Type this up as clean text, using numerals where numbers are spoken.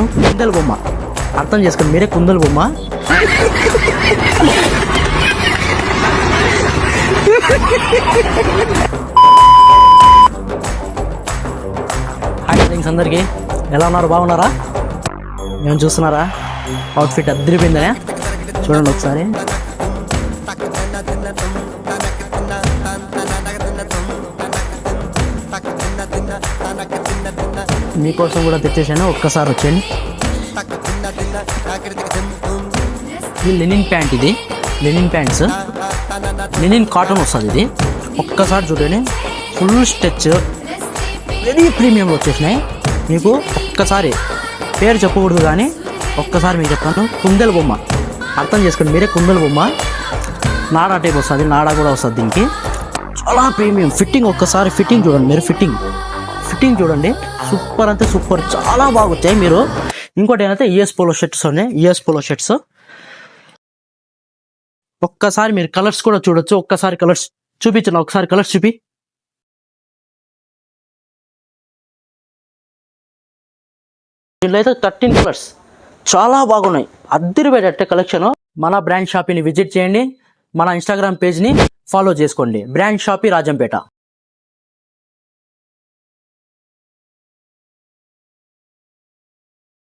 చెప్తాను. కుందేలు బొమ్మ అర్థం చేసుకోండి, మీరే కుందేలు బొమ్మ. హాయ్ ఫ్రెండ్స్, అందరికీ ఎలా ఉన్నారు? బాగున్నారా? మేము చూస్తున్నారా అవుట్ఫిట్ అద్దరిపోయిందనే చూడండి ఒకసారి. మీకోసం కూడా తెచ్చేసాను, ఒక్కసారి వచ్చేయండి. ఇది లెనిన్ ప్యాంట్, ఇది లెనిన్ ప్యాంట్స్, లెనిన్ కాటన్ వస్తుంది ఇది. ఒక్కసారి చూడండి, ఫుల్ స్ట్రెచ్, వెరీ ప్రీమియంలో వచ్చేసినాయి మీకు. ఒక్కసారి పేరు చెప్పకూడదు కానీ ఒక్కసారి మీకు చెప్తాను, కుందేలు బొమ్మ అర్థం చేసుకోండి, మీరే కుందేలు బొమ్మ. నాడా టైప్ వస్తుంది, నాడా కూడా వస్తుంది దీనికి. చాలా ప్రీమియం ఫిట్టింగ్. ఒక్కసారి ఫిట్టింగ్ చూడండి, మీరు ఫిట్టింగ్ చూడండి, సూపర్ అంటే సూపర్, చాలా బాగా వచ్చాయి. మీరు ఇంకోటి ఏంటంటే యూఎస్ పోలో షర్ట్స్ ఉన్నాయి, యూఎస్ పోలో షర్ట్స్. ఒక్కసారి మీరు కలర్స్ కూడా చూడొచ్చు. ఒక్కసారి కలర్స్ చూపించండి, ఒకసారి కలర్స్ చూపి. దీంట్లో అయితే 13 కలర్స్ చాలా బాగున్నాయి, అద్దరిపోయేటట్టే కలెక్షన్. మన బ్రాండ్ షాపీని విజిట్ చేయండి, మన ఇన్స్టాగ్రామ్ పేజ్ని ఫాలో చేసుకోండి, బ్రాండ్ షాపీ రాజంపేట.